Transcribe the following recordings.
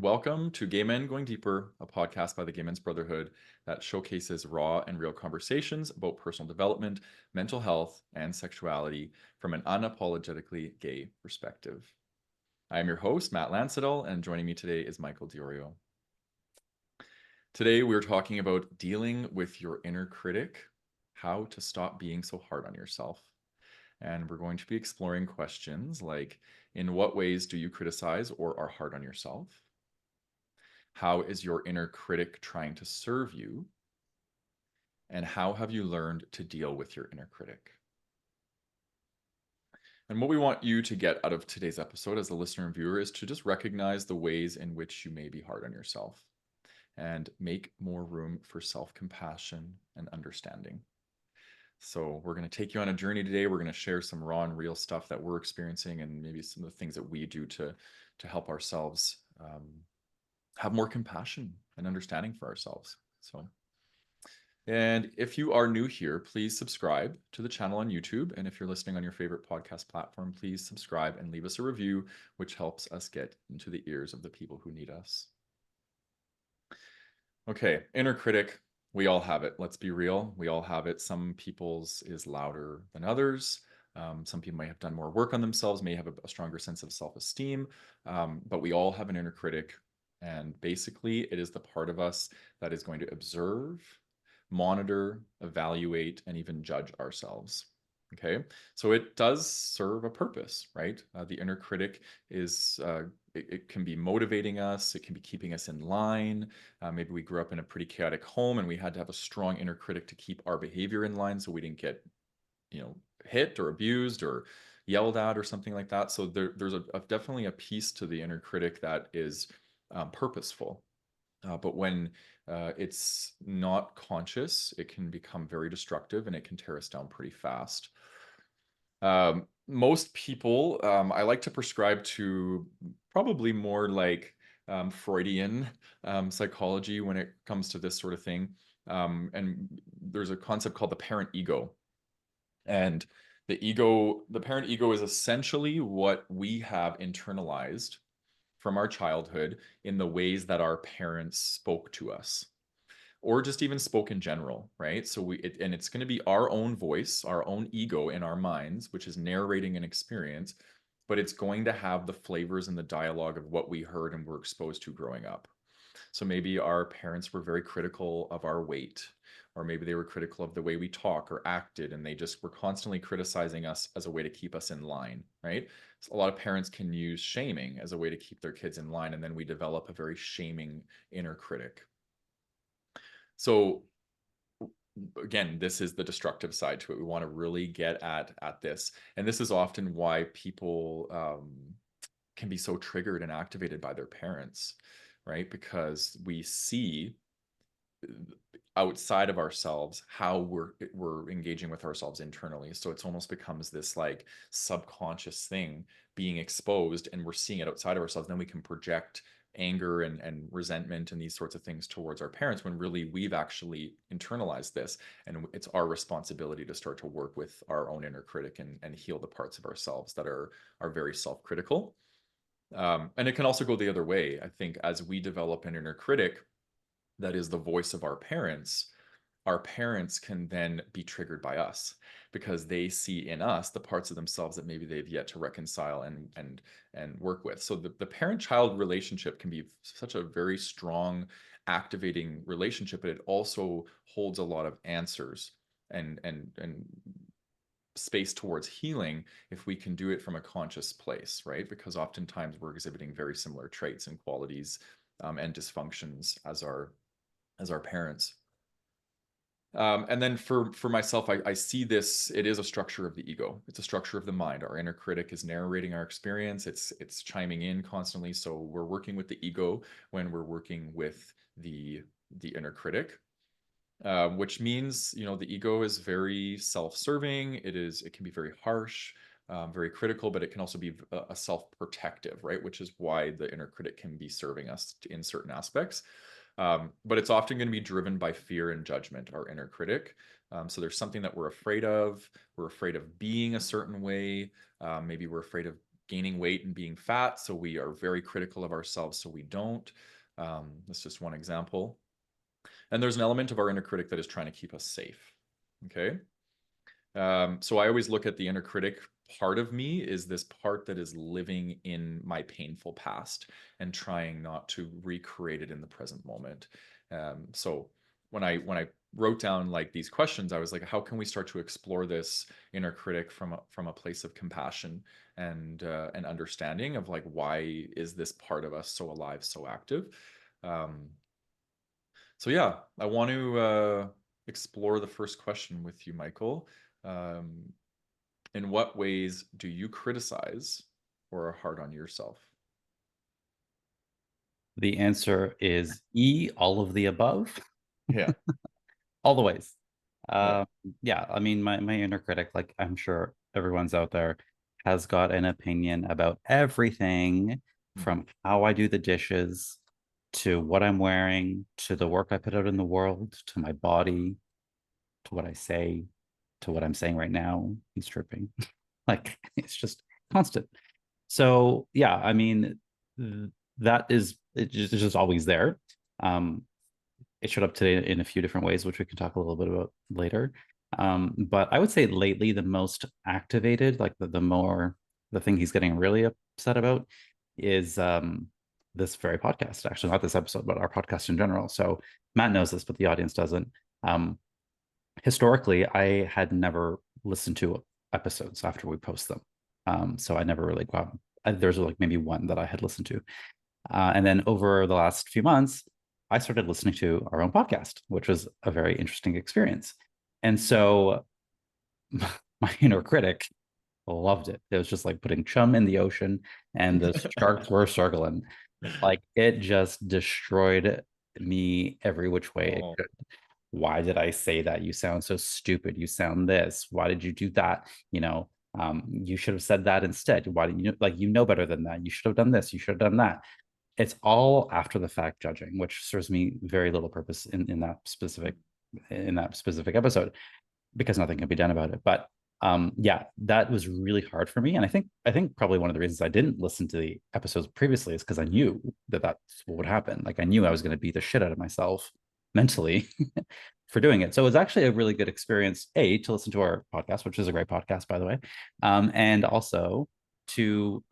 Welcome to Gay Men Going Deeper, a podcast by the Gay Men's Brotherhood that showcases raw and real conversations about personal development, mental health, and sexuality from an unapologetically gay perspective. I am your host, Matt Lansedal, and joining me today is Michael Diorio. Today, we're talking about dealing with your inner critic, how to stop being so hard on yourself. And we're going to be exploring questions like, in what ways do you criticize or are hard on yourself? How is your inner critic trying to serve you? And how have you learned to deal with your inner critic? And what we want you to get out of today's episode as a listener and viewer is to just recognize the ways in which you may be hard on yourself and make more room for self-compassion and understanding. So we're going to take you on a journey today. We're going to share some raw and real stuff that we're experiencing and maybe some of the things that we do to help ourselves have more compassion and understanding for ourselves. And if you are new here, please subscribe to the channel on YouTube. And if you're listening on your favorite podcast platform, please subscribe and leave us a review, which helps us get into the ears of the people who need us. Okay, inner critic, we all have it. Let's be real. We all have it. Some people's is louder than others. Some people may have done more work on themselves, may have a stronger sense of self-esteem, but we all have an inner critic. And basically, it is the part of us that is going to observe, monitor, evaluate, and even judge ourselves. Okay, so it does serve a purpose, right? The inner critic is, it can be motivating us, it can be keeping us in line. Maybe we grew up in a pretty chaotic home and we had to have a strong inner critic to keep our behavior in line so we didn't get, hit or abused or yelled at or something like that. So there's definitely a piece to the inner critic that is purposeful. But when it's not conscious, it can become very destructive and it can tear us down pretty fast. Most people, I like to prescribe to probably more like Freudian psychology when it comes to this sort of thing. And there's a concept called the parent ego. And the parent ego is essentially what we have internalized from our childhood in the ways that our parents spoke to us or just even spoke in general, right? So it's going to be our own voice, our own ego in our minds, which is narrating an experience, but it's going to have the flavors and the dialogue of what we heard and were exposed to growing up. So maybe our parents were very critical of our weight, or maybe they were critical of the way we talk or acted, and they just were constantly criticizing us as a way to keep us in line, right? So a lot of parents can use shaming as a way to keep their kids in line, and then we develop a very shaming inner critic. So again, this is the destructive side to it. We want to really get at this. And this is often why people can be so triggered and activated by their parents, right? Because we see outside of ourselves how we're engaging with ourselves internally. So it's almost becomes this like subconscious thing being exposed, and we're seeing it outside of ourselves. Then we can project anger and resentment and these sorts of things towards our parents when really we've actually internalized this, and it's our responsibility to start to work with our own inner critic and heal the parts of ourselves that are very self-critical. And it can also go the other way. I think as we develop an inner critic that is the voice of our parents can then be triggered by us because they see in us the parts of themselves that maybe they've yet to reconcile and work with. So the parent-child relationship can be such a very strong, activating relationship, but it also holds a lot of answers and space towards healing if we can do it from a conscious place, right? Because oftentimes we're exhibiting very similar traits and qualities and dysfunctions as our parents. And then for myself, I see this, it is a structure of the ego. It's a structure of the mind. Our inner critic is narrating our experience. It's chiming in constantly. So we're working with the ego when we're working with the inner critic, which means, the ego is very self-serving. It can be very harsh, very critical, but it can also be a self-protective, right? Which is why the inner critic can be serving us in certain aspects. But it's often going to be driven by fear and judgment, our inner critic. So there's something that we're afraid of. We're afraid of being a certain way. Maybe we're afraid of gaining weight and being fat, so we are very critical of ourselves, so we don't. That's just one example. And there's an element of our inner critic that is trying to keep us safe. Okay. So I always look at the inner critic part of me is this part that is living in my painful past and trying not to recreate it in the present moment. So when I wrote down like these questions, I was like, how can we start to explore this inner critic from a place of compassion and understanding of like why is this part of us so alive, so active? Um, so yeah, I want to explore the first question with you, Michael. Um, in what ways do you criticize or are hard on yourself? The answer is E, all of the above, Yeah, all the ways. yeah. Um, yeah, I mean, my inner critic, like I'm sure everyone's out there, has got an opinion about everything Mhm. from how I do the dishes to what I'm wearing to the work I put out in the world to my body to what I say to what I'm saying right now. He's tripping. Like it's just constant. So yeah, I mean, that is it's just always there. Um, it showed up today in a few different ways, which we can talk a little bit about later. But I would say lately the most activated, like the thing he's getting really upset about is this very podcast, actually, not this episode, but our podcast in general. So Matt knows this, but the audience doesn't. Um, Historically, I had never listened to episodes after we post them. So I never really got, there's like maybe one that I had listened to. And then over the last few months, I started listening to our own podcast, which was a very interesting experience. And so my inner critic loved it. It was just like putting chum in the ocean and the sharks were circling. Like it just destroyed me every which way it Oh, could. Why did I say that? You sound so stupid. You sound this. Why did you do that? You should have said that instead. Why didn't you like you know better than that? You should have done this. You should have done that. It's all after the fact judging, which serves me very little purpose in that specific episode because nothing can be done about it. But yeah, that was really hard for me, and I think probably one of the reasons I didn't listen to the episodes previously is because I knew that that's what would happen. Like I knew I was going to beat the shit out of myself mentally for doing it. So it was actually a really good experience, to listen to our podcast, which is a great podcast, by the way, and also to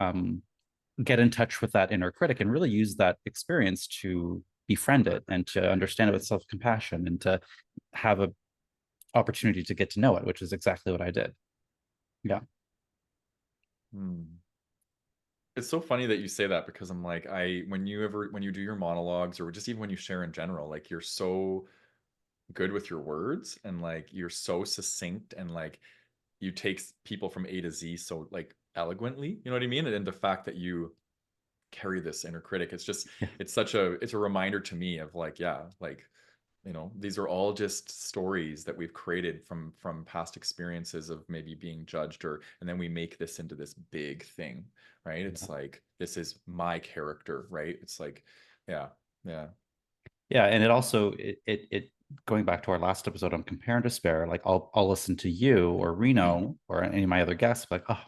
get in touch with that inner critic and really use that experience to befriend it and to understand it with self compassion and to have a opportunity to get to know it, which is exactly what I did. Yeah. hmm. It's so funny that you say that because I'm like, when you do your monologues or just even when you share in general, like you're so good with your words and like you're so succinct and like you take people from A to Z so like eloquently, you know what I mean? And the fact that you carry this inner critic, Yeah. it's a reminder to me of like, yeah, like these are all just stories that we've created from past experiences of maybe being judged and then we make this into this big thing, right? It's like this is my character, right? It's like, yeah, yeah. Yeah. And it also, it going back to our last episode on compare and despair, like I'll listen to you or Reno or any of my other guests, like, oh,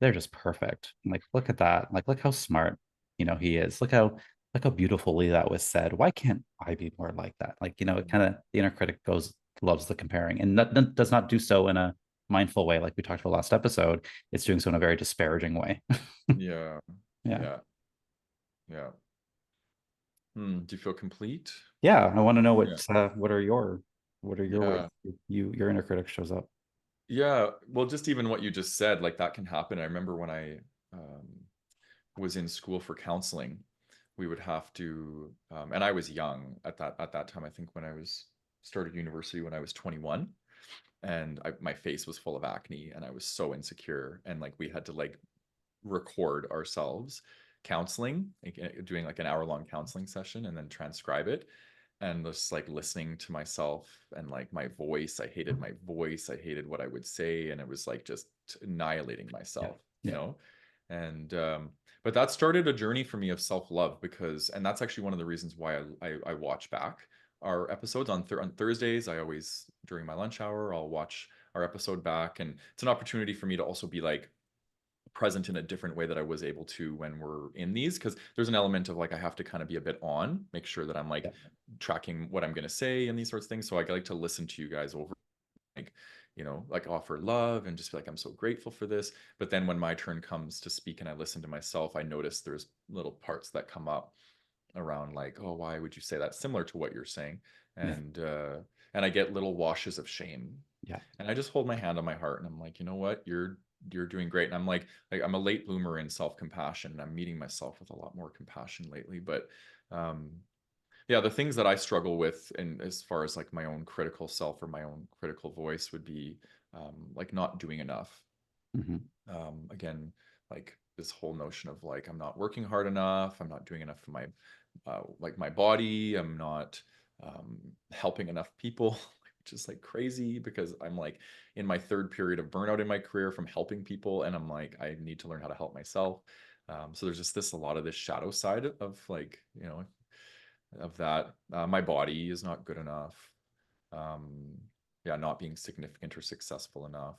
they're just perfect. Like, look at that. Like, look how smart, he is. Look how beautifully that was said. Why can't I be more like that? Like, it kind of the inner critic loves the comparing and does not do so in a mindful way, like we talked about last episode. It's doing so in a very disparaging way. Yeah, Yeah. yeah, yeah. Do you feel complete? Yeah. I want to know Yeah, what are your ways yeah. your inner critic shows up. Yeah, well, just even what you just said, like that can happen. I remember when I was in school for counseling, we would have to, and I was young at that time. I think when I was started university when I was 21, and my face was full of acne, and I was so insecure, and like we had to like record ourselves counseling, like, doing like an hour-long counseling session, and then transcribe it, and just like listening to myself and like my voice. I hated my voice. I hated what I would say, and it was like just annihilating Yeah. myself, Yeah. and but that started a journey for me of self-love and that's actually one of the reasons why I watch back our episodes on Thursdays. I always during my lunch hour I'll watch our episode back, and it's an opportunity for me to also be like present in a different way that I was able to when we're in these, because there's an element of like I have to kind of be a bit on, make sure that I'm like Yeah. tracking what I'm going to say and these sorts of things. So I like to listen to you guys over, like, like offer love and just be like, I'm so grateful for this. But then when my turn comes to speak and I listen to myself, I notice there's little parts that come up around like, oh, why would you say that, similar to what you're saying. Yeah. And I get little washes of shame, Yeah. and I just hold my hand on my heart and I'm like, you know what, you're doing great. And I'm like I'm a late bloomer in self-compassion, and I'm meeting myself with a lot more compassion lately. But um yeah, the things that I struggle with, and as far as like my own critical self or my own critical voice, would be like not doing enough. Hmm. Again, like this whole notion of like I'm not working hard enough, I'm not doing enough for my like my body, I'm not helping enough people, which is like crazy because I'm like in my third period of burnout in my career from helping people, and I'm like I need to learn how to help myself. So there's just this a lot of this shadow side of like of that. My body is not good enough. Um, yeah, not being significant or successful enough.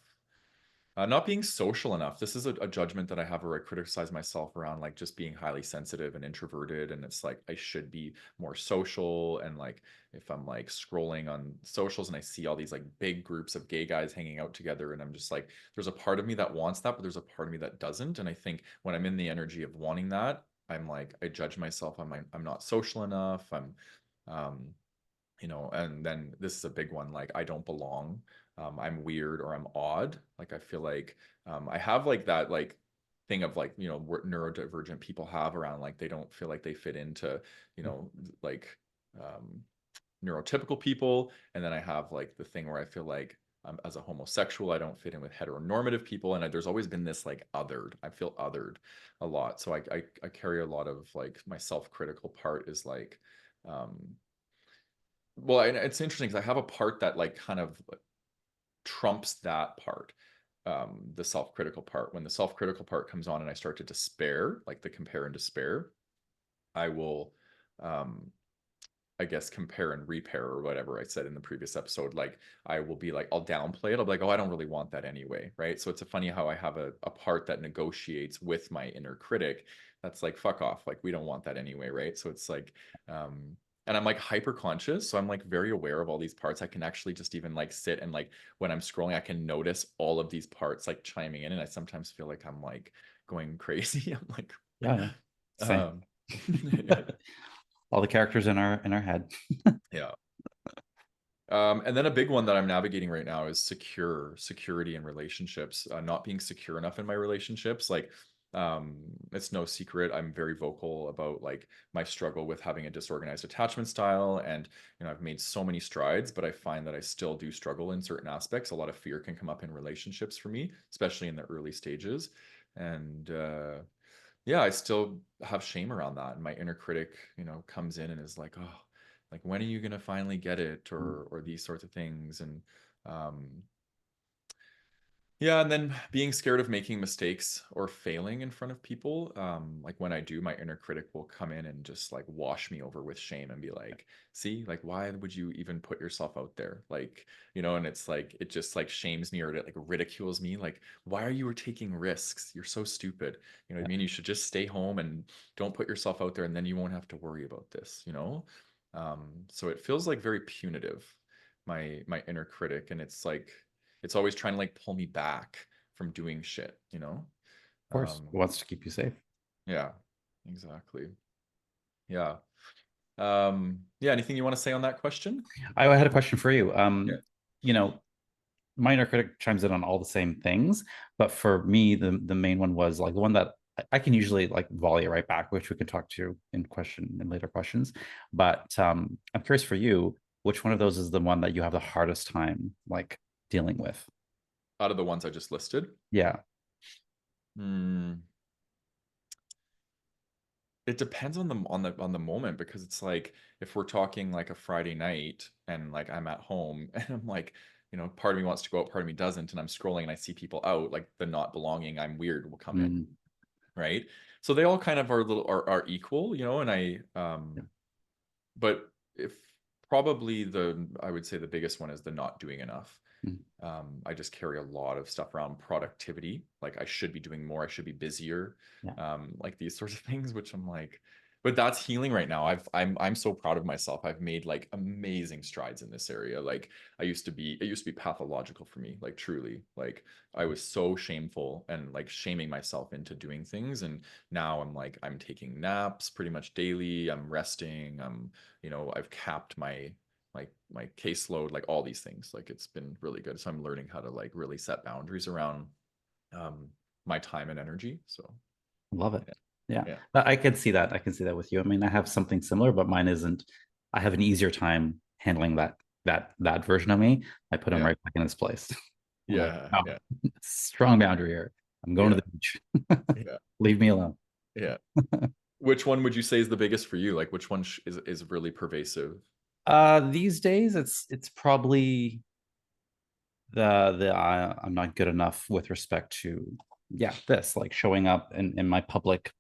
Not being social enough. This is a judgment that I have where I criticize myself around like just being highly sensitive and introverted. And it's like I should be more social. And like if I'm like scrolling on socials and I see all these like big groups of gay guys hanging out together, and I'm just like, there's a part of me that wants that, but there's a part of me that doesn't. And I think when I'm in the energy of wanting that, I'm like, I judge myself. I'm not social enough. Um, and then this is a big one, like I don't belong, I'm weird or I'm odd. Like I feel like I have like that like thing of like what neurodivergent people have around like they don't feel like they fit into you know like um neurotypical people. And then I have like the thing where I feel like as a homosexual I don't fit in with heteronormative people, and there's always been this like othered, I feel othered a lot. So I carry a lot of like my self-critical part is like um well, and it's interesting because I have a part that like kind of trumps that part, the self-critical part. When the self-critical part comes on and I start to despair, like the compare and despair, I will um I guess compare and repair, or whatever I said in the previous episode. Like I will be like, I'll downplay it. I'll be like, oh, I don't really want that anyway. Right. So it's a funny how I have a part that negotiates with my inner critic. That's like, fuck off. Like, we don't want that anyway. Right. So it's like, and I'm like hyper conscious. So I'm like very aware of all these parts. I can actually just even like sit and like when I'm scrolling, I can notice all of these parts like chiming in. And I sometimes feel like I'm like going crazy. I'm like, Yeah. Yeah. Same. um, All the characters in our head. yeah. And then a big one that I'm navigating right now is security in relationships, not being secure enough in my relationships. Like, it's no secret, I'm very vocal about like my struggle with having a disorganized attachment style. And, I've made so many strides, but I find that I still do struggle in certain aspects. A lot of fear can come up in relationships for me, especially in the early stages. And, yeah, I still have shame around that. And my inner critic, comes in and is like, oh, like when are you gonna finally get it, or these sorts of things. And um yeah, and then being scared of making mistakes or failing in front of people. Like when I do, my inner critic will come in and just like wash me over with shame and be like, see, like, why would you even put yourself out there? Like, and it's like, it just like shames me, or it like ridicules me. Like, why are you taking risks? You're so stupid. You know what I Yeah. mean? You should just stay home and don't put yourself out there, and then you won't have to worry about this. So it feels like very punitive, my inner critic. And it's like, it's always trying to like pull me back from doing shit. Of course. Um, It wants to keep you safe. yeah, exactly. Yeah. Yeah, anything you want to say on that question? I had a question for you. Yeah. You know, my inner critic chimes in on all the same things, but for me, the main one was like the one that I can usually like volley right back, which we can talk to in later questions. But I'm curious for you, which one of those is the one that you have the hardest time like dealing with? Out of the ones I just listed. Yeah. Hmm. It depends on the moment, because it's like if we're talking like a Friday night and like I'm at home and I'm like, part of me wants to go out, part of me doesn't, and I'm scrolling and I see people out, like the not belonging, I'm weird will come in, Mm, right? So they all kind of are equal, and yeah. but if probably I would say the biggest one is the not doing enough. Mm. I just carry a lot of stuff around productivity. Like I should be doing more, I should be busier, Yeah. like these sorts of things, which I'm like, but that's healing right now. I'm so proud of myself. I've made like amazing strides in this area. Like it used to be pathological for me, like truly. Like I was so shameful and like shaming myself into doing things. And now I'm like, I'm taking naps pretty much daily. I'm resting. I've capped my caseload, like all these things. Like it's been really good. So I'm learning how to like really set boundaries around um my time and energy. So Love it. yeah, Yeah. yeah, I can see that. I can see that with you. I mean, I have something similar, but mine isn't. I have an easier time handling that version of me. I put him yeah, right back in his place. I'm like, yeah, oh, yeah, strong boundary here. I'm going to yeah, the beach. yeah, Leave me alone. yeah. Which one would you say is the biggest for you? Like which one is really pervasive? These days it's probably the I'm not good enough with respect to, yeah, this, like showing up in my public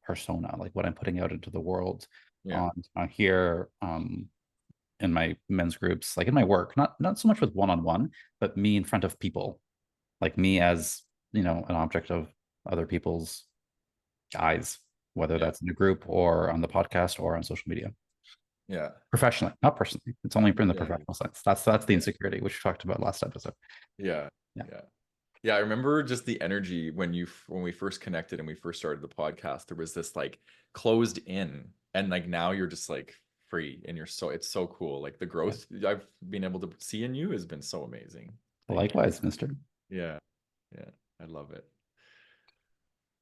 persona, like what I'm putting out into the world Yeah, on here, in my men's groups, like in my work, not so much with one-on-one, but me in front of people, like me as, an object of other people's eyes, whether yeah, that's in a group or on the podcast or on social media. yeah, Professionally, not personally. It's only in the yeah, professional sense. That's the yeah, insecurity, which we talked about last episode. yeah, Yeah. yeah. Yeah, I remember just the energy when we first connected and we first started the podcast. There was this like closed in, and like now you're just like free, and it's so cool. Like the Yeah. growth I've been able to see in you has been so amazing. Thank you. Likewise, Mister. Yeah, yeah, I love it.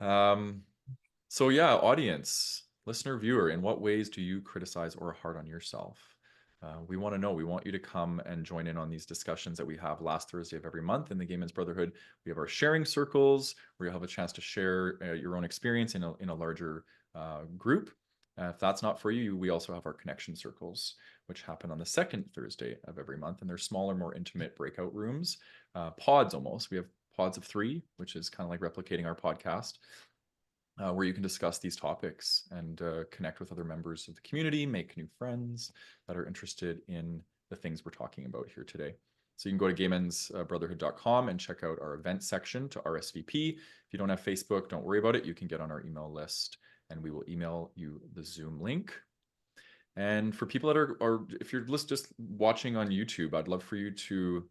Um, so yeah, audience, listener, viewer, in what ways do you criticize or hard on yourself? We want to know. We want you to come and join in on these discussions that we have last Thursday of every month in the Gay Men's Brotherhood. We have our sharing circles where you'll have a chance to share your own experience in a larger group. If that's not for you, we also have our connection circles, which happen on the second Thursday of every month. And they're smaller, more intimate breakout rooms, pods almost. We have pods of 3, which is kind of like replicating our podcast, where you can discuss these topics and connect with other members of the community, make new friends that are interested in the things we're talking about here today. So you can go to gaymensbrotherhood.com and check out our event section to RSVP. If you don't have Facebook, don't worry about it. You can get on our email list and we will email you the Zoom link. And for people that are if you're just watching on YouTube, I'd love for you to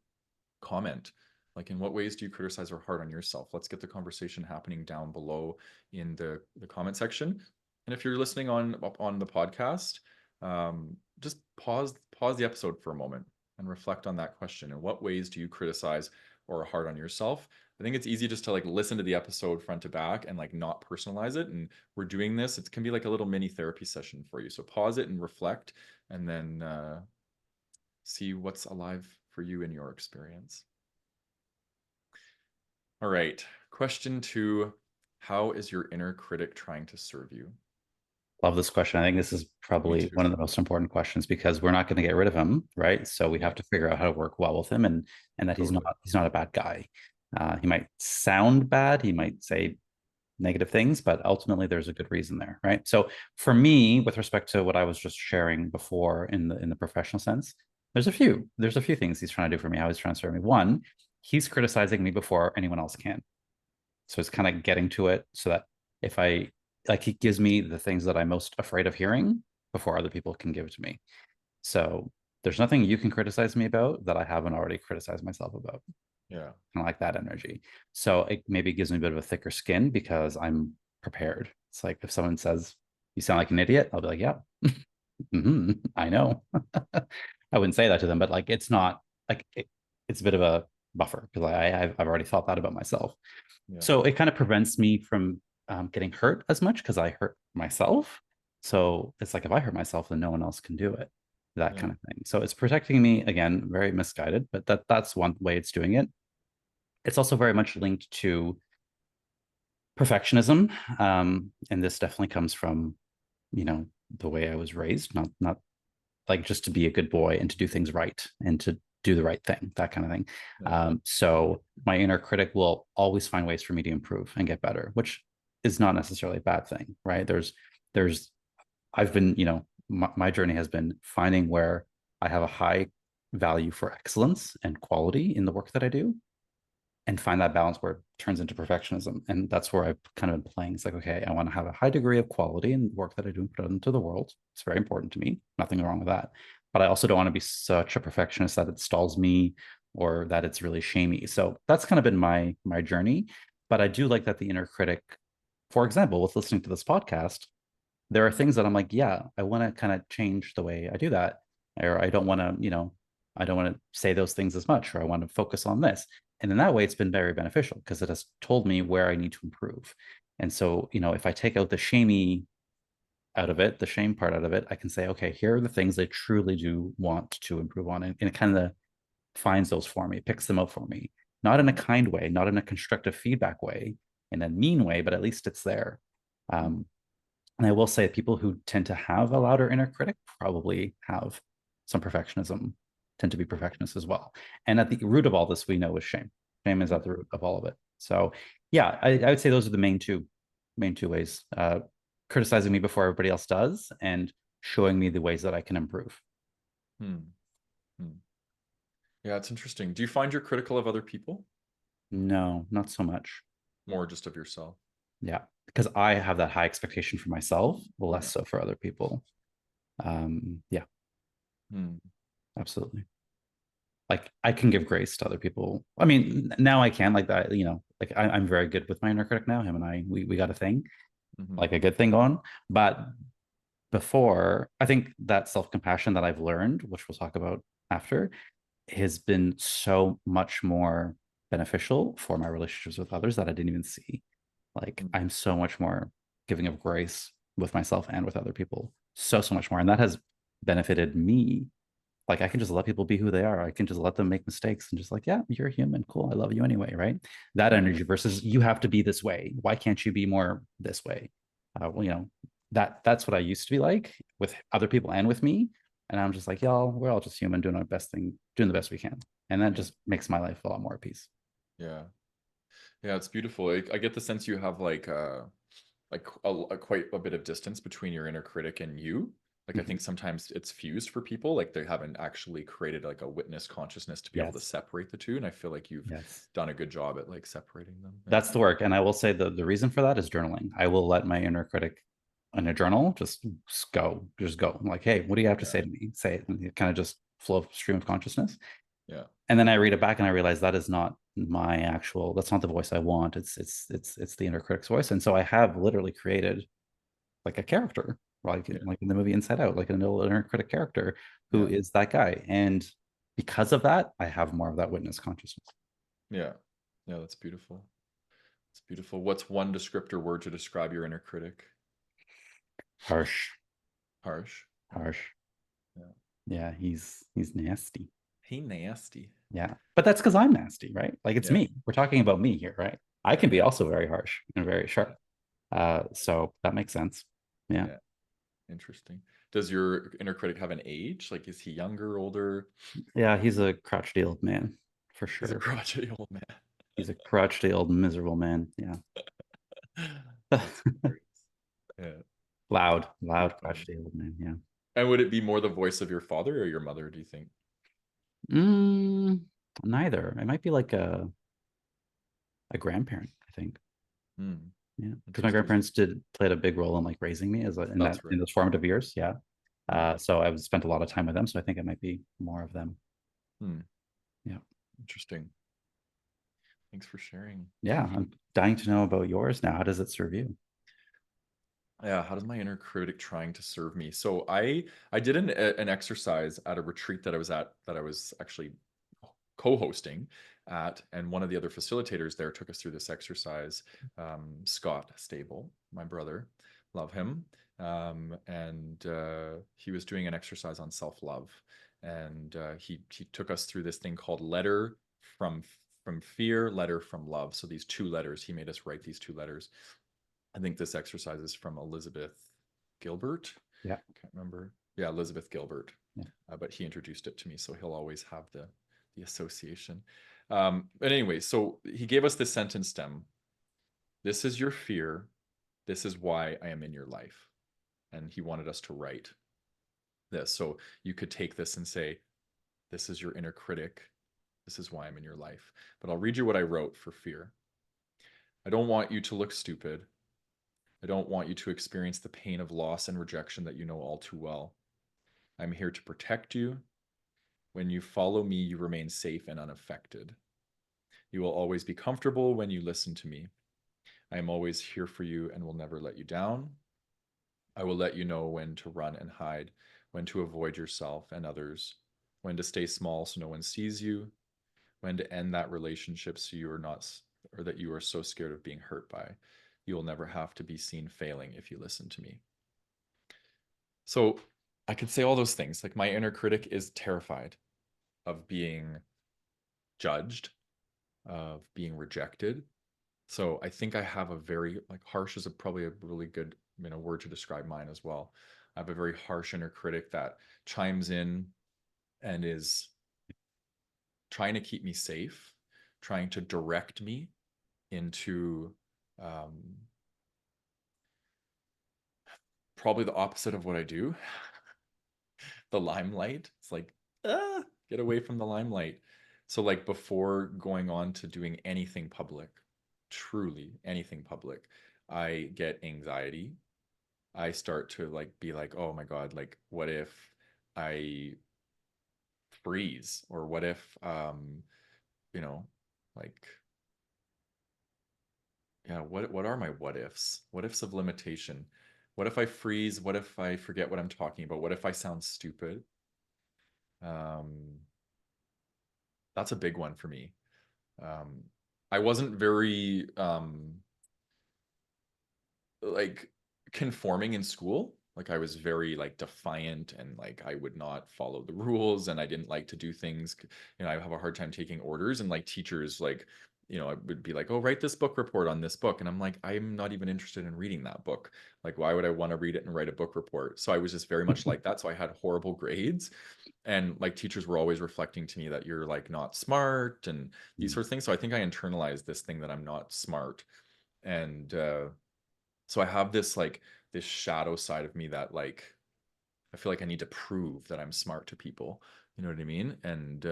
comment. Like, in what ways do you criticize or hard on yourself? Let's get the conversation happening down below in the comment section. And if you're listening on the podcast, just pause the episode for a moment and reflect on that question. In what ways do you criticize or hard on yourself? I think it's easy just to like listen to the episode front to back and like not personalize it. And we're doing this. It can be like a little mini therapy session for you. So pause it and reflect, and then see what's alive for you in your experience. All right. Question 2. How is your inner critic trying to serve you? Love this question. I think this is Me probably too. one of the most important questions because we're not going to get rid of him, right? So we Yeah, have to figure out how to work well with him, and that he's not totally. he's not a bad guy. He might sound bad, he might say negative things, but ultimately there's a good reason there, right? So for me, with respect to what I was just sharing before in the professional sense, there's a few things he's trying to do for me. How he's trying to serve me. One, he's criticizing me before anyone else can. So it's kind of getting to it so that if I like, he gives me the things that I'm most afraid of hearing before other people can give it to me. So there's nothing you can criticize me about that I haven't already criticized myself about. Yeah. Kind of like that energy. So it maybe gives me a bit of a thicker skin because I'm prepared. It's like if someone says, "You sound like an idiot," I'll be like, "Yeah, I know." I wouldn't say that to them, but like it's not like it's a bit of a buffer because I've already thought that about myself. Yeah. So it kind of prevents me from getting hurt as much because I hurt myself. So it's like if I hurt myself, then no one else can do it. That Yeah. kind of thing. So it's protecting me again, very misguided, but that's one way it's doing it. It's also very much linked to perfectionism, and this definitely comes from the way I was raised, not like just to be a good boy and to do things right and to do the right thing, that kind of thing. Yeah. So my inner critic will always find ways for me to improve and get better, which is not necessarily a bad thing, right? There's I've been, my journey has been finding where I have a high value for excellence and quality in the work that I do, and find that balance where it turns into perfectionism. And that's where I've kind of been playing. It's like, okay, I want to have a high degree of quality in the work that I do and put it into the world. It's very important to me. Nothing wrong with that. But I also don't want to be such a perfectionist that it stalls me or that it's really shamey. So that's kind of been my journey. But I do like that the inner critic, for example, with listening to this podcast, there are things that I'm like, yeah, I want to kind of change the way I do that. Or I don't want to, I don't want to say those things as much, or I want to focus on this. And in that way, it's been very beneficial because it has told me where I need to improve. And so, if I take out the shamey out of it, the shame part out of it, I can say, okay, here are the things I truly do want to improve on. And it kind of finds those for me, picks them out for me, not in a kind way, not in a constructive feedback way, in a mean way, but at least it's there. Mm. Um, and I will say people who tend to have a louder inner critic probably have some perfectionism, tend to be perfectionists as well. And at the root of all this, we know is shame. Shame is Yeah. at the root of all of it. So yeah, I would say those are the main two ways. Criticizing me before everybody else does and showing me the ways that I can improve. Hmm. Hmm. Yeah, it's interesting. Do you find you're critical of other people? No, not so much. More just of yourself? Yeah. Because I have that high expectation for myself, less Yeah. so for other people. Yeah, Hmm. absolutely. Like I can give grace to other people. I mean, now I can like that, like I'm very good with my inner critic now. Him and I, we got a thing, Hmm. like a good thing going. But before, I think that self-compassion that I've learned, which we'll talk about after, has been so much more beneficial for my relationships with others that I didn't even see. Like Hmm. I'm so much more giving of grace with myself and with other people. So much more. And that has benefited me. Like I can just let people be who they are. I can just let them make mistakes and just like, yeah, you're human. Cool. I love you anyway. Right. That Yeah. energy versus you have to be this way. Why can't you be more this way? Well, that's what I used to be like with other people and with me. And I'm just like, y'all, we're all just human doing our best thing, doing the best we can. And that Yeah. just makes my life a lot more at peace. Yeah. Yeah, it's beautiful. I get the sense you have like quite a bit of distance between your inner critic and you. Like I Mhm. think sometimes it's fused for people, like they haven't actually created like a witness consciousness to be able to Yes. separate the two. And I feel like you've Yes. done a good job at like separating them. Yeah. That's the work. And I will say the reason for that is journaling. I will let my inner critic in a journal just go. I'm like, hey, what do you have to Yeah. say to me? Say it. And it kind of just flow stream of consciousness. Yeah. And then I read it back and I realize that is not that's not the voice I want. It's the inner critic's voice. And so I have literally created like a character, Yeah. like in the movie Inside Out, like an inner critic character who Yeah. is that guy. And because of that, I have more of that witness consciousness. Yeah. Yeah. That's beautiful. It's beautiful. What's one descriptor word to describe your inner critic? Harsh, Harsh. Yeah. harsh. Yeah. Yeah, he's nasty. Hey, nasty. Yeah. But that's because I'm nasty, right? Like it's Yeah. me. We're talking about me here, right? I Yeah. can be also very harsh and very Yeah. sharp. So that makes sense. Yeah. Yeah. Interesting. Does your inner critic have an age? Like, is he younger, older? Yeah, he's a crotchety old man for He's a sure. crotchety old man. He's a crotchety old miserable man. Yeah. That's hilarious. Yeah, Loud, pretty funny. crotchety old man. Yeah. And would it be more the voice of your father or your mother, do you think? Mm, neither. It might be like a grandparent, I think. Hmm, Yeah. Because my interesting. grandparents did played a big role in like raising me That's in right. those formative years. Yeah. Hmm, So I've spent a lot of time with them. So I think it might be more of them. hmm, Yeah. interesting. Thanks for sharing. Yeah. I'm dying to know about yours now. How does it serve you? Yeah, how does my inner critic trying to serve me? So I did an exercise at a retreat that I was at that I was actually co-hosting at, and one of the other facilitators there took us through this exercise. Scott Stable, my brother, love him, and he was doing an exercise on self-love, and he took us through this thing called letter from from fear, letter from love. So these two letters, he made us write these two letters. I think this exercise is from Elizabeth Gilbert. Yeah. I can't remember. Yeah, Elizabeth Gilbert. Yeah. But he introduced it to me, so he'll always have the association. But anyway, so he gave us this sentence stem. This is your fear. This is why I am in your life. And he wanted us to write this. So you could take this and say, This is your inner critic. This is why I'm in your life. But I'll read you what I wrote for fear. I don't want you to look stupid. I don't want you to experience the pain of loss and rejection that you know all too well. I'm here to protect you. When you follow me, you remain safe and unaffected. You will always be comfortable when you listen to me. I am always here for you and will never let you down. I will let you know when to run and hide, when to avoid yourself and others, when to stay small so no one sees you, when to end that relationship so you are not, or that you are so scared of being hurt by. You will never have to be seen failing if you listen to me. So I could say all those things. Like my inner critic is terrified of being judged, of being rejected. So I think I have a very like harsh is probably a really good word to describe mine as well. I have a very harsh inner critic that chimes in and is trying to keep me safe, trying to direct me into um, probably the opposite of what I do. The limelight. It's like, get away from the limelight. So, like, before going on to doing anything public, truly anything public, I get anxiety. I start to like be like, oh my God, like, what if I freeze? Or what if, you know, like, yeah, what are my what ifs? What ifs of limitation? What if I freeze? What if I forget what I'm talking about? What if I sound stupid? Um, that's a big one for me. Um, I wasn't very like conforming in school. Like I was very like defiant and like I would not follow the rules and I didn't like to do things. I have a hard time taking orders and like teachers like I would be like, "Oh, write this book report on this book." And I'm like, "I'm not even interested in reading that book. Like why would I want to read it and write a book report?" So I was just very much like that. So I had horrible grades and like teachers were always reflecting to me that you're like not smart and these sort of things. So I think I internalized this thing that I'm not smart. And so I have this like this shadow side of me that like I feel like I need to prove that I'm smart to people. You know what I mean? And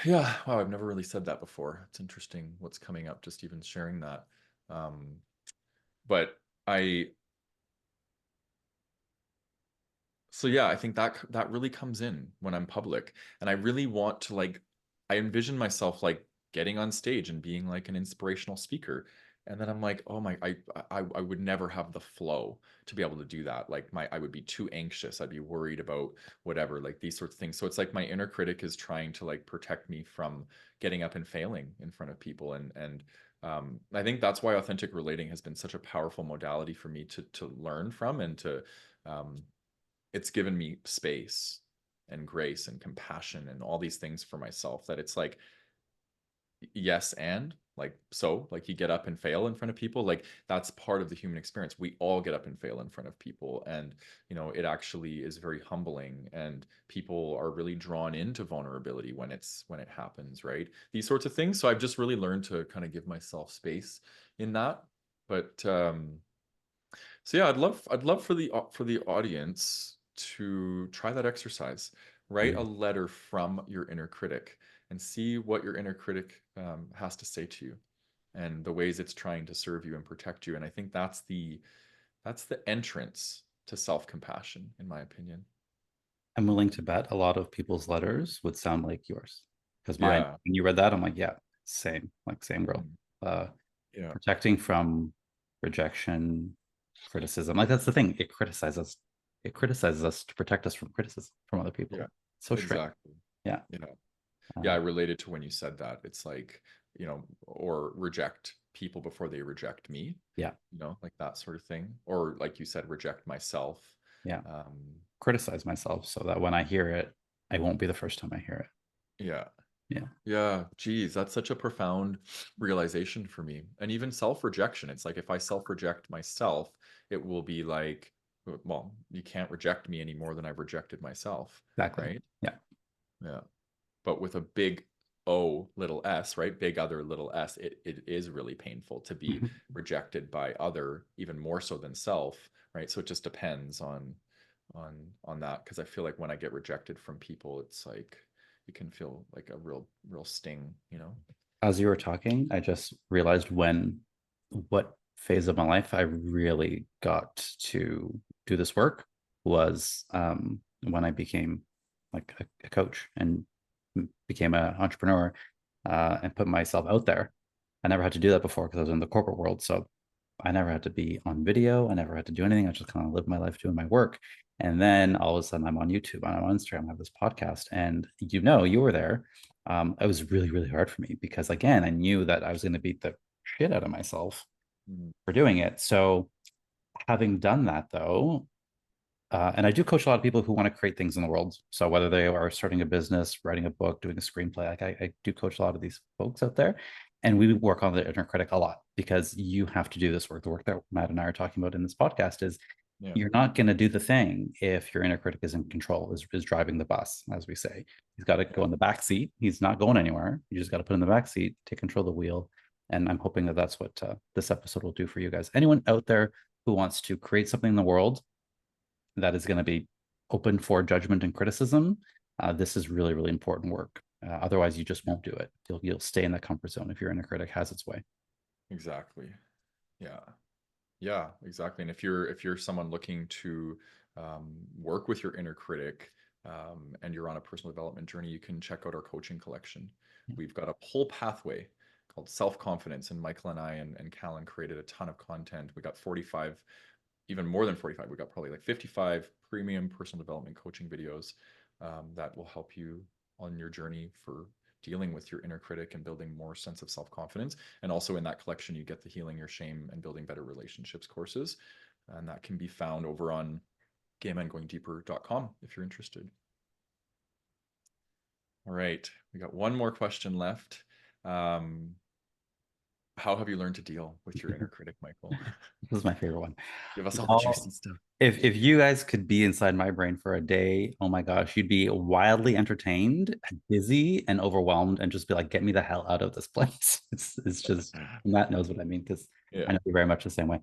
yeah, wow, I've never really said that before. It's interesting what's coming up just even sharing that. Um, but I so yeah, I think that really comes in when I'm public, and I really want to like I envision myself like getting on stage and being like an inspirational speaker, and then I'm like, oh my, I would never have the flow to be able to do that. Like I would be too anxious. I'd be worried about whatever, like these sorts of things. So it's like my inner critic is trying to like protect me from getting up and failing in front of people, and I think that's why authentic relating has been such a powerful modality for me to learn from and to um, it's given me space and grace and compassion and all these things for myself that it's like yes and like so like you get up and fail in front of people like that's part of the human experience. We all get up and fail in front of people, and it actually is very humbling, and people are really drawn into vulnerability when it happens, right? These sorts of things. So I've just really learned to kind of give myself space in that. But so yeah, I'd love for the audience to try that exercise. Write a Mm. letter from your inner critic and see what your inner critic has to say to you and the ways it's trying to serve you and protect you. And I think that's the entrance to self-compassion, in my opinion. I'm willing to bet a lot of people's letters would sound like yours. Because mine, Yeah. when you read that, I'm like, yeah, same, like same girl. Mhm. Uh, Yeah. Protecting from rejection, criticism. Like that's the thing. It criticizes us to protect us from criticism from other Yeah. people. So strange. Exactly. Yeah. Yeah. Yeah, I Uh, related to when you said that. It's like, or reject people before they reject me, yeah. like that sort of thing. Or like you said, reject myself. Yeah. Um, Criticize myself so that when I hear it, I won't be the first time I hear yeah. it. Yeah. Yeah. Geez, that's such a profound realization for me. And even self-rejection. It's like if I self-reject myself, it will be like, well, you can't reject me any more than I've rejected myself, Exactly. right? Yeah. Yeah. But with a big O little s, right? Big other little s, it is really painful to be Mhm. rejected by other, even more so than self, right? So it just depends on on that, because I feel like when I get rejected from people, it's like it can feel like a real sting, you know? As you were talking, I just realized what phase of my life I really got to do this work was when I became like a coach and became an entrepreneur and put myself out there. I never had to do that before because I was in the corporate world. So I never had to be on video. I never had to do anything. I just kind of lived my life doing my work. And then all of a sudden I'm on YouTube, I'm on Instagram, I have this podcast. And you were there. It was really, really hard for me because again, I knew that I was going to beat the shit out of myself Mm. for doing it. So having done that though, and I do coach a lot of people who want to create things in the world. So whether they are starting a business, writing a book, doing a screenplay, like I do coach a lot of these folks out there. And we work on the inner critic a lot because you have to do this work. The work that Matt and I are talking about in this podcast is Yeah. you're not going to do the thing if your inner critic is in control, is driving the bus, as we say. He's got to Yeah. go in the back seat. He's not going anywhere. You just got to put in the back seat, take control of the wheel. And I'm hoping that that's what this episode will do for you guys. Anyone out there who wants to create something in the world that is going to be open for judgment and criticism, this is really, really important work. Otherwise, you just won't do it. You'll stay in that comfort zone if your inner critic has its way. Exactly. Yeah. Yeah, exactly. And if you're someone looking to work with your inner critic, and you're on a personal development journey, you can check out our coaching collection. We've got a whole pathway called self-confidence, and Michael and I and Callan created a ton of content. We got 45, even more than 45. We got probably like 55 premium personal development coaching videos that will help you on your journey for dealing with your inner critic and building more sense of self-confidence. And also in that collection, you get the Healing Your Shame and Building Better Relationships courses. And that can be found over on gameandgoingdeeper.com if you're interested. All right, we got one more question left. Um, how have you learned to deal with your inner critic, Michael? This is my favorite one. Give us all the juicy Well, stuff. if you guys could be inside my brain for a day, oh my gosh, you'd be wildly entertained, busy, and overwhelmed, and just be like, "Get me the hell out of this place." It's just Matt knows what I mean because Yeah. I know you're very much the same way.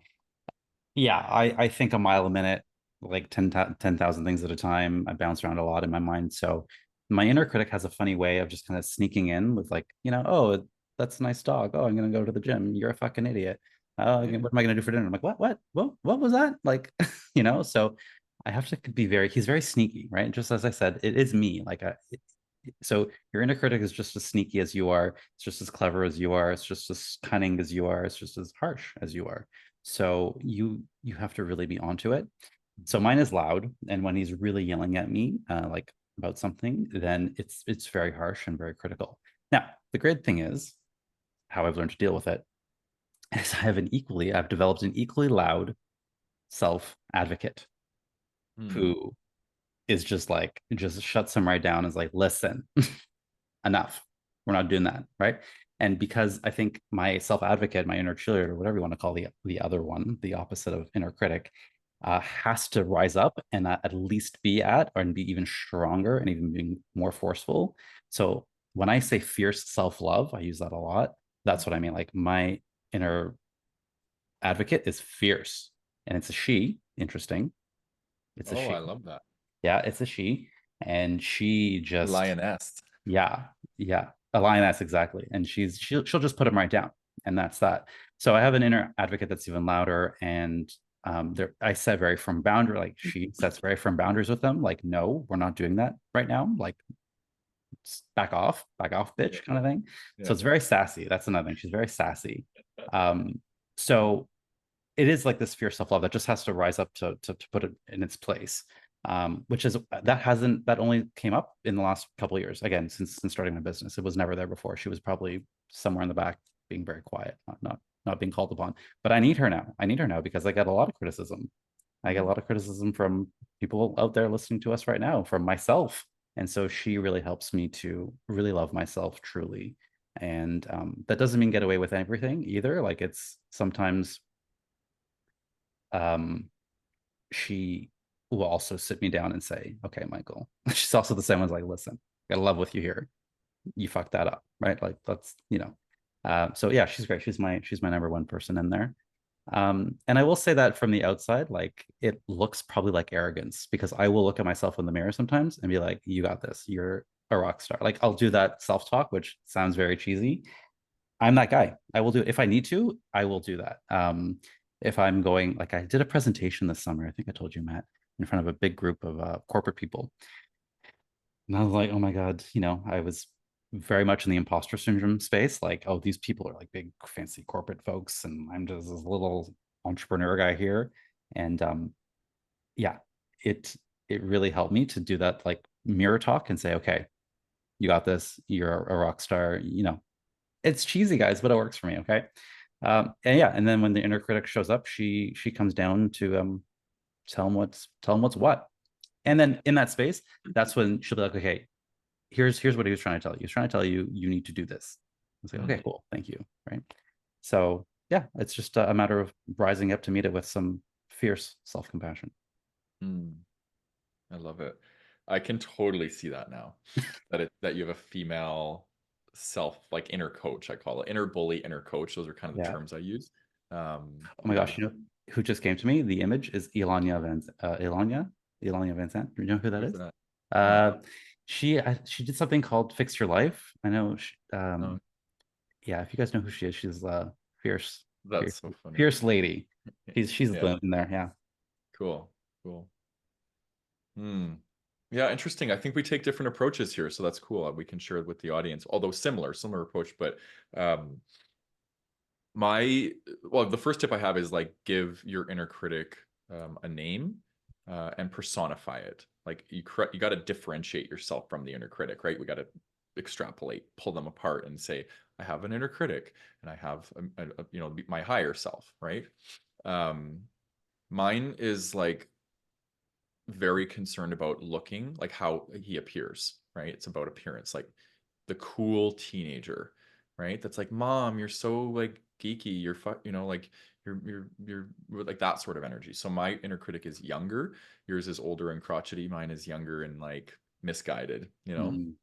Yeah, I think a mile a minute, like 10,000 things at a time. I bounce around a lot in my mind. So my inner critic has a funny way of just kind of sneaking in with like, oh, that's a nice dog. Oh, I'm gonna go to the gym. You're a fucking idiot. Yeah. What am I gonna do for dinner? I'm like, what was that? Like, so I have to be he's very sneaky, right? Just as I said, it is me. So your inner critic is just as sneaky as you are. It's just as clever as you are. It's just as cunning as you are. It's just as harsh as you are. So you have to really be onto it. So mine is loud, and when he's really yelling at me, like about something, then it's very harsh and very critical. Now, the great thing is how I've learned to deal with it is I've developed an equally loud self advocate Hmm. who is just shuts him right down and is like, listen, enough. We're not doing that, right? And because I think my self advocate, my inner cheerleader, whatever you want to call the other one, the opposite of inner critic, has to rise up and at least be at, or and be even stronger and even being more forceful. So when I say fierce self love, I use that a lot. That's what I mean. Like my inner advocate is fierce, and it's a she. Interesting. It's a Oh, I she. love that. Yeah, it's a she, and she just Lioness. yeah, yeah, a lioness exactly. And she'll just put him right down, and that's that. So I have an inner advocate that's even louder, and there I set very firm boundary. Like she sets very firm boundaries with them. Like, no, we're not doing that right now. Like, back off, Yeah. bitch, kind of thing. So Yeah. it's very sassy. That's another thing. She's very sassy. So it is like this fierce self love that just has to rise up to put it in its place. Which is that only came up in the last couple of years. Again, since starting my business, it was never there before. She was probably somewhere in the back, being very quiet, not being called upon. But I need her now. I need her now because I get a lot of criticism. I get a Mm. lot of criticism from people out there listening to us right now, from myself, and so she really helps me to really love myself truly. And that doesn't mean get away with everything either. Like it's sometimes um, she will also sit me down and say, okay, Michael. She's also the same one's like, listen, I gotta love with you here. You fucked that up, right? Like that's. So yeah, she's great. She's my number one person in there. And I will say that from the outside, like it looks probably like arrogance because I will look at myself in the mirror sometimes and be like, you got this, you're a rock star. Like I'll do that self-talk, which sounds very cheesy. I'm that guy. I will do it. If I need to, I will do that. If I'm going, like I did a presentation this summer, I think I told you, Matt, in front of a big group of corporate people. And I was like, oh my God, I was very much in the imposter syndrome space. Like, oh, these people are like big, fancy corporate folks, and I'm just this little entrepreneur guy here. And yeah, it it really helped me to do that like mirror talk and say, okay, you got this. You're a rock star. It's cheesy, guys, but it works for me. Okay. And yeah, and then when the inner critic shows up, she comes down to tell him what's what. And then in that space, that's when she'll be like, okay, here's what he was trying to tell you. He was trying to tell you you need to do this. I was like, okay, Mm, cool, thank you. Right. So yeah, it's just a matter of rising up to meet it with some fierce self-compassion. mm. I love it. I can totally see that now. That you have a female self, like inner coach, I call it. Inner bully, inner coach. Those are kind of the Yeah. terms I use. Oh my Yeah. gosh, who just came to me? The image is Ilanya Van Sant. Do you know who that Who's is? that? No. Uh, she did something called Fix Your Life. I know. No. Yeah, if you guys know who she is, she's a fierce, That's fierce, so funny. fierce lady. She's Yeah. in there. Yeah. Cool. Cool. Hmm. Yeah, interesting. I think we take different approaches here, so that's cool. We can share it with the audience, although similar approach, but um my well, the first tip I have is like give your inner critic a name and personify it. Like you got to differentiate yourself from the inner critic, right? We got to extrapolate, pull them apart, and say, I have an inner critic, and I have my higher self, right? Um, Mine is like very concerned about looking like how he appears, right? It's about appearance, like the cool teenager, right? That's like, mom, you're so like geeky, like you're like that sort of energy. So my inner critic is younger, yours is older and crotchety, mine is younger and like misguided. Mhm.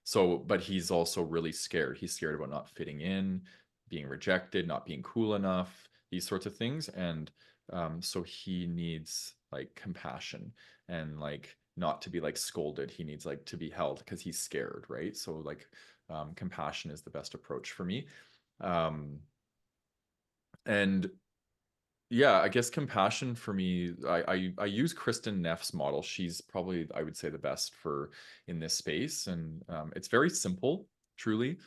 So, but he's also really scared. He's scared about not fitting in, being rejected, not being cool enough, these sorts of things. And so he needs like compassion and like not to be like scolded. He needs like to be held because he's scared, right? So like compassion is the best approach for me. Um, and yeah, I guess compassion for me, I use Kristen Neff's model. She's probably, I would say, the best for in this space, and it's very simple, truly.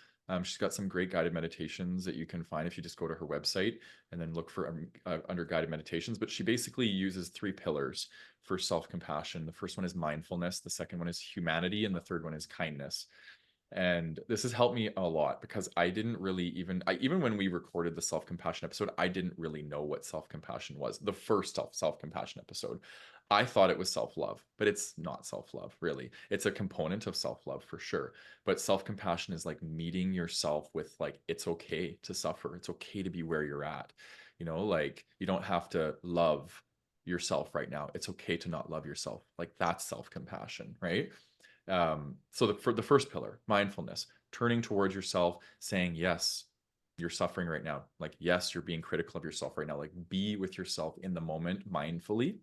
She's got some great guided meditations that you can find if you just go to her website and then look for under guided meditations. But she basically uses three pillars for self-compassion. The first one is mindfulness, the second one is humanity, and the third one is kindness. And this has helped me a lot because I didn't really even when we recorded the self-compassion episode, I didn't really know what self-compassion was. The first self-compassion episode, I thought it was self-love, but it's not self-love, really. It's a component of self-love for sure. But self-compassion is like meeting yourself with like it's okay to suffer. It's okay to be where you're at. Like you don't have to love yourself right now. It's okay to not love yourself. Like that's self-compassion, right? So for the first pillar, mindfulness, turning towards yourself, saying, yes, you're suffering right now. Like, yes, you're being critical of yourself right now. Like, be with yourself in the moment mindfully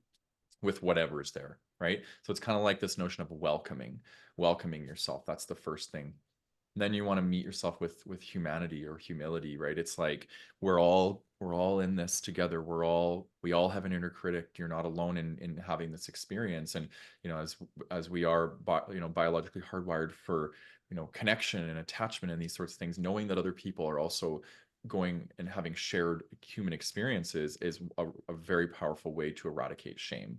with whatever is there, right? So it's kind of like this notion of welcoming yourself. That's the first thing. Then you want to meet yourself with humanity or humility, right? It's like we're all in this together. We all have an inner critic. You're not alone in having this experience. And as we are biologically hardwired for connection and attachment and these sorts of things, knowing that other people are also going and having shared human experiences is a very powerful way to eradicate shame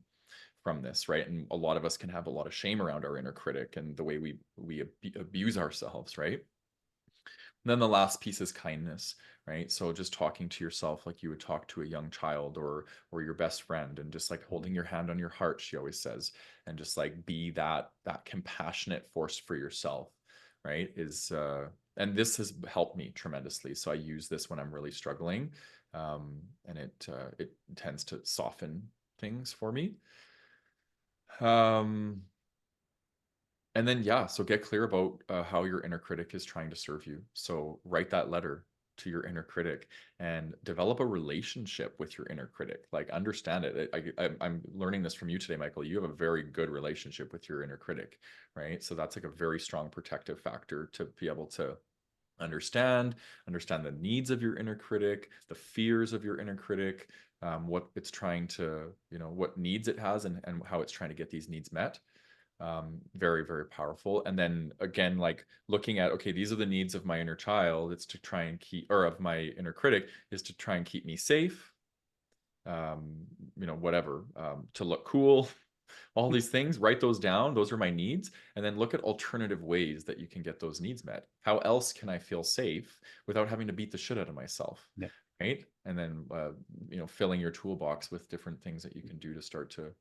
from this, right? And a lot of us can have a lot of shame around our inner critic and the way we abuse ourselves, right? And then the last piece is kindness, right? So just talking to yourself like you would talk to a young child or your best friend, and just like holding your hand on your heart, she always says, and just like be that compassionate force for yourself, right? Is and this has helped me tremendously. So I use this when I'm really struggling, and it tends to soften things for me. Um, and then, yeah, so get clear about how your inner critic is trying to serve you. So write that letter. to your inner critic and develop a relationship with your inner critic. Like, understand it. I'm learning this from you today, Michael. You have a very good relationship with your inner critic, right? So that's like a very strong protective factor to be able to understand the needs of your inner critic, the fears of your inner critic, what it's trying to, what needs it has, and how it's trying to get these needs met. Very, very powerful. And then again, like looking at, okay, these are the needs of my inner child. It's to try and keep, or of my inner critic, is to try and keep me safe, whatever, to look cool, all these things. Write those down. Those are my needs. And then look at alternative ways that you can get those needs met. How else can I feel safe without having to beat the shit out of myself? Yeah. Right. And then, filling your toolbox with different things that you can do to start to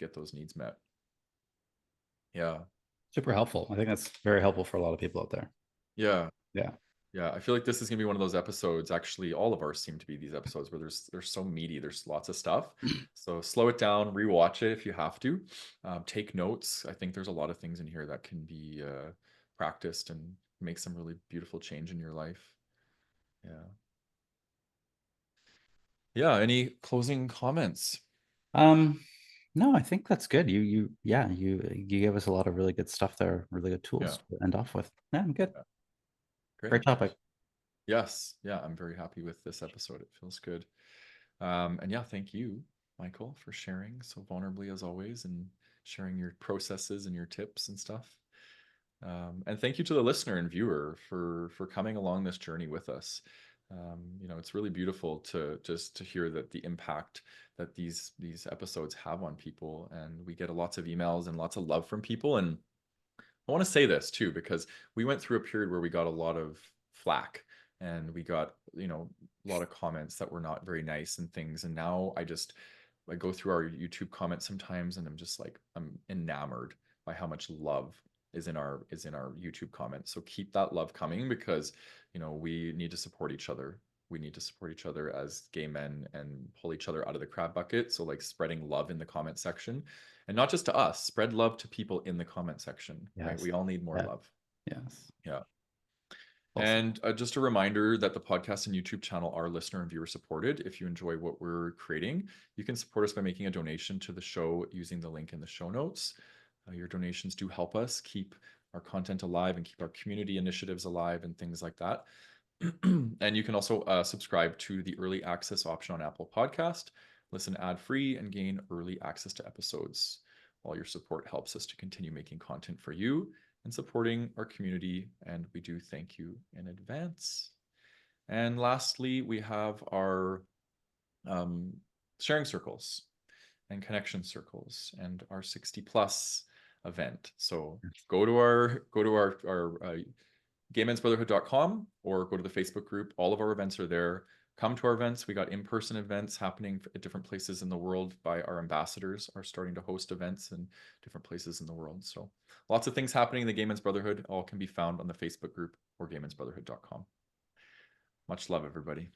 get those needs met. Yeah. Super helpful. I think that's very helpful for a lot of people out there. Yeah. Yeah. Yeah, I feel like this is gonna be one of those episodes. Actually, all of ours seem to be these episodes where they're so meaty. There's lots of stuff. So slow it down, rewatch it if you have to. Take notes. I think there's a lot of things in here that can be practiced and make some really beautiful change in your life. Yeah. Yeah. Any closing comments? Um, no, I think that's good. You gave us a lot of really good stuff there, really good Yeah. tools to end off with. Yeah, I'm good. Yeah. Great Great. topic. Yes. Yeah, I'm very happy with this episode. It feels good. And yeah, thank you, Michael, for sharing so vulnerably as always and sharing your processes and your tips and stuff. And thank you to the listener and viewer for coming along this journey with us. It's really beautiful to just to hear that the impact that these episodes have on people, and we get lots of emails and lots of love from people. And I want to say this too, because we went through a period where we got a lot of flack and we got, a lot of comments that were not very nice and things. And now I go through our YouTube comments sometimes and I'm just like, I'm enamored by how much love is in our YouTube comments. So keep that love coming because, we need to support each other. We need to support each other as gay men and pull each other out of the crab bucket. So like spreading love in the comment section, and not just to us, spread love to people in the comment section, right? Yes. We all need more Yeah. love. Yes. Yeah. Awesome. And just a reminder that the podcast and YouTube channel are listener and viewer supported. If you enjoy what we're creating, you can support us by making a donation to the show using the link in the show notes. Your donations do help us keep our content alive and keep our community initiatives alive and things like that. And you can also subscribe to the early access option on Apple Podcast, listen ad-free, and gain early access to episodes. All your support helps us to continue making content for you and supporting our community, and we do thank you in advance. And lastly, we have our sharing circles and connection circles and our 60 plus event. So go to our gaymensbrotherhood.com or go to the Facebook group. All of our events are there. Come to our events. We got in-person events happening at different places in the world by our ambassadors are starting to host events in different places in the world. So lots of things happening in the Gay Men's Brotherhood. All can be found on the Facebook group or gaymensbrotherhood.com. Much love, everybody.